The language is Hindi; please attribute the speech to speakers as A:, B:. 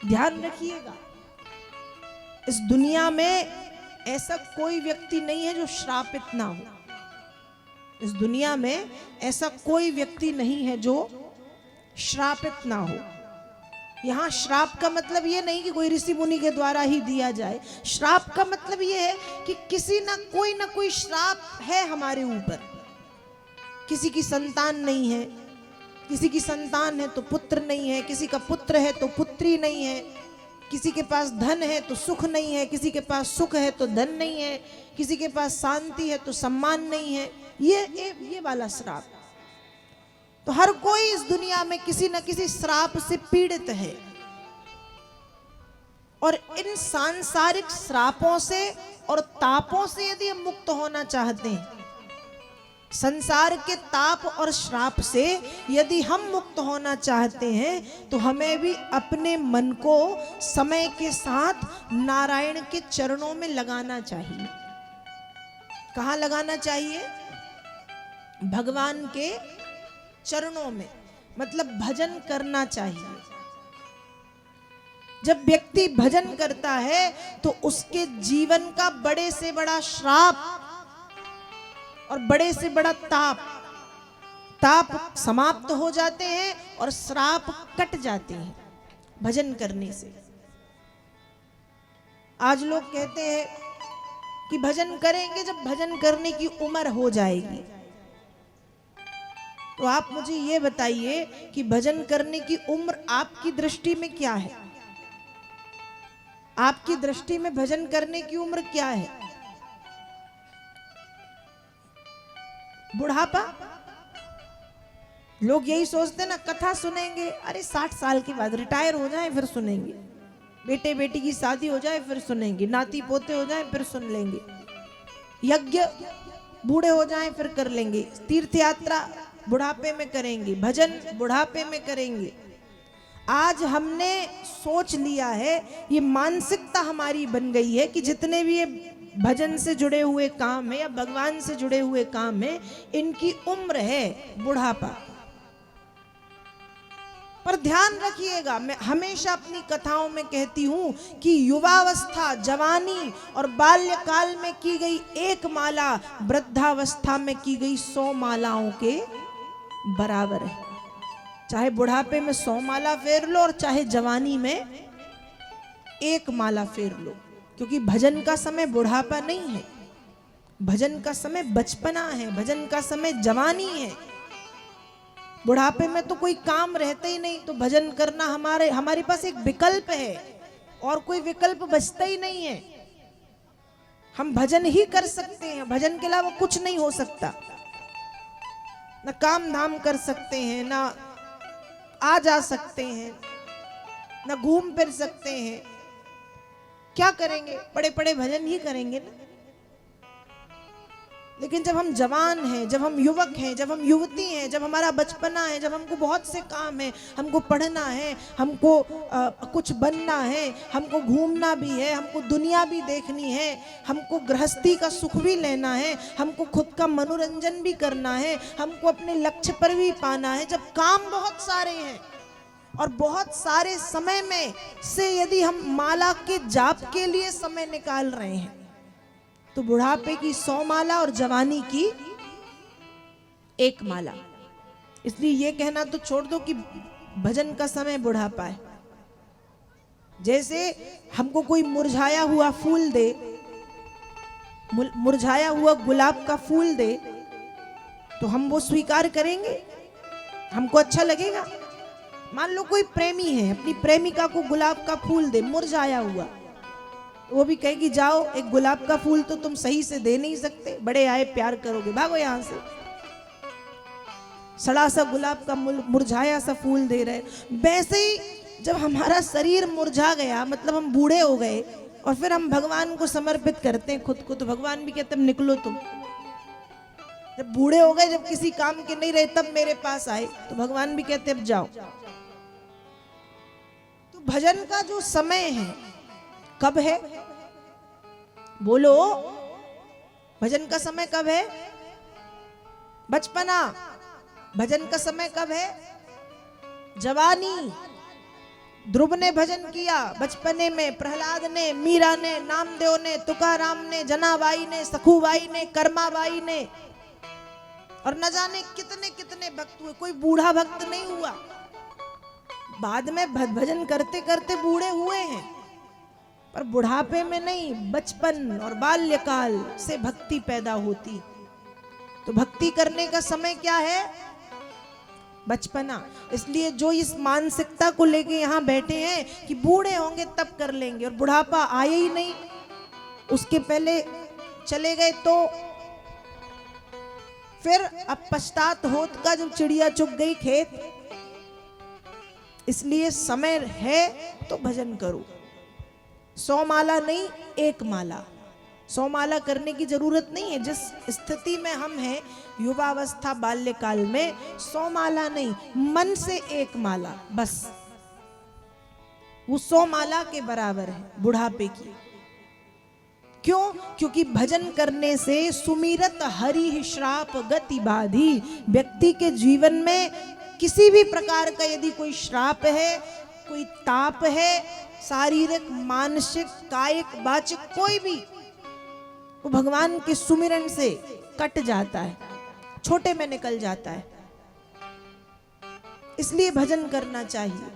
A: ध्यान रखिएगा, इस दुनिया में ऐसा कोई व्यक्ति नहीं है जो श्रापित ना हो। इस दुनिया में ऐसा कोई व्यक्ति नहीं है जो श्रापित ना हो। यहां श्राप का मतलब ये नहीं कि कोई ऋषि मुनि के द्वारा ही दिया जाए। श्राप का मतलब ये है कि किसी ना कोई श्राप है हमारे ऊपर। किसी की संतान नहीं है, किसी की संतान है तो पुत्र नहीं है, किसी का पुत्र है तो पुत्री नहीं है, किसी के पास धन है तो सुख नहीं है, किसी के पास सुख है तो धन नहीं है, किसी के पास शांति है तो सम्मान नहीं है। ये वाला श्राप। तो हर कोई इस दुनिया में किसी न किसी श्राप से पीड़ित है। और इन सांसारिक श्रापों से और तापों से यदि हम मुक्त होना चाहते हैं, संसार के ताप और श्राप से यदि हम मुक्त होना चाहते हैं, तो हमें भी अपने मन को समय के साथ नारायण के चरणों में लगाना चाहिए। कहाँ लगाना चाहिए? भगवान के चरणों में, मतलब भजन करना चाहिए। जब व्यक्ति भजन करता है तो उसके जीवन का बड़े से बड़ा श्राप और बड़े से बड़ा ताप समाप्त हो जाते हैं और श्राप कट जाते हैं भजन करने से। आज लोग कहते हैं कि भजन करेंगे जब भजन करने की उम्र हो जाएगी। तो आप मुझे ये बताइए कि भजन करने की उम्र आपकी दृष्टि में क्या है? आपकी दृष्टि में भजन करने की उम्र क्या है? बुढ़ापा? लोग यही सोचते ना, कथा सुनेंगे, अरे 60 साल के बाद रिटायर हो जाए फिर सुनेंगे, बेटे बेटी की शादी हो जाए फिर सुनेंगे, नाती पोते हो जाए फिर सुन लेंगे, यज्ञ बूढ़े हो जाए फिर कर लेंगे, तीर्थ यात्रा बुढ़ापे में करेंगे, भजन बुढ़ापे में करेंगे। आज हमने सोच लिया है, ये मानसिकता हमारी बन गई है कि जितने भी ये भजन से जुड़े हुए काम है या भगवान से जुड़े हुए काम है, इनकी उम्र है बुढ़ापा। पर ध्यान रखिएगा, मैं हमेशा अपनी कथाओं में कहती हूं कि युवावस्था, जवानी और बाल्यकाल में की गई एक माला वृद्धावस्था में की गई 100 मालाओं के बराबर है। चाहे बुढ़ापे में 100 माला फेर लो और चाहे जवानी में 1 माला फेर लो, क्योंकि भजन का समय बुढ़ापा नहीं है, भजन का समय बचपना है, भजन का समय जवानी है। बुढ़ापे में तो कोई काम रहता ही नहीं, तो भजन करना हमारे पास एक विकल्प है, और कोई विकल्प बचता ही नहीं है। हम भजन ही कर सकते हैं, भजन के अलावा कुछ नहीं हो सकता। ना काम धाम कर सकते हैं, ना आ जा सकते हैं, ना घूम फिर सकते हैं। क्या करेंगे? बड़े बड़े भजन ही करेंगे ना। लेकिन जब हम जवान हैं, जब हम युवक हैं, जब हम युवती हैं, जब हमारा बचपना है, जब हमको बहुत से काम है, हमको पढ़ना है, हमको कुछ बनना है, हमको घूमना भी है, हमको दुनिया भी देखनी है, हमको गृहस्थी का सुख भी लेना है, हमको खुद का मनोरंजन भी करना है, हमको अपने लक्ष्य पर भी पाना है, जब काम बहुत सारे हैं और बहुत सारे समय में से यदि हम माला के जाप के लिए समय निकाल रहे हैं, तो बुढ़ापे की 100 माला और जवानी की 1 माला। इसलिए ये कहना तो छोड़ दो कि भजन का समय बुढ़ापा है। जैसे हमको कोई मुरझाया हुआ फूल दे, मुरझाया हुआ गुलाब का फूल दे, तो हम वो स्वीकार करेंगे? हमको अच्छा लगेगा? मान लो कोई प्रेमी है, अपनी प्रेमिका को गुलाब का फूल दे मुरझाया हुआ, वो भी कहेगी जाओ, एक गुलाब का फूल तो तुम सही से दे नहीं सकते, बड़े आए प्यार करोगे, भागो यहां से। सड़ा सा गुलाब का मुरझाया सा फूल दे रहे। वैसे ही जब हमारा शरीर मुरझा गया, मतलब हम बूढ़े हो गए, और फिर हम भगवान को समर्पित करते हैं खुद को, तो भगवान भी कहते हैं निकलो तुम। जब बूढ़े हो गए, जब किसी काम के नहीं रहे, तब मेरे पास आए, तो भगवान भी कहते अब जाओ। तो भजन का जो समय है कब है? बोलो, भजन का समय कब है? बचपना। भजन का समय कब है? जवानी। ध्रुव ने भजन किया बचपने में, प्रहलाद ने, मीरा ने, नामदेव ने, तुकाराम ने, जनाबाई ने, सखूबाई ने, कर्माबाई ने, और न जाने कितने कितने भक्त हुए। कोई बूढ़ा भक्त नहीं हुआ। बाद में भजन करते करते बूढ़े हुए हैं, पर बुढ़ापे में नहीं, बचपन और बाल्यकाल से भक्ति पैदा होती। तो भक्ति करने का समय क्या है? बचपना। इसलिए जो इस मानसिकता को लेके यहाँ बैठे हैं कि बूढ़े होंगे तब कर लेंगे, और बुढ़ापा आए ही नहीं, उसके पहले चले गए, तो फिर अब पछतात होत का जब चिड़िया चुग गई खेत। इसलिए समय है तो भजन करो। 100 माला नहीं, 1 माला। 100 माला करने की जरूरत नहीं है। जिस स्थिति में हम हैं, युवावस्था बाल्यकाल में, 100 माला नहीं, मन से 1 माला बस, वो 100 माला के बराबर है बुढ़ापे की। क्यों? क्योंकि भजन करने से सुमिरत हरि श्राप गति बाधी। व्यक्ति के जीवन में किसी भी प्रकार का यदि कोई श्राप है, कोई ताप है, शारीरिक, मानसिक, कायिक, वाचिक, कोई भी, वो भगवान के सुमिरन से कट जाता है, छोटे में निकल जाता है। इसलिए भजन करना चाहिए।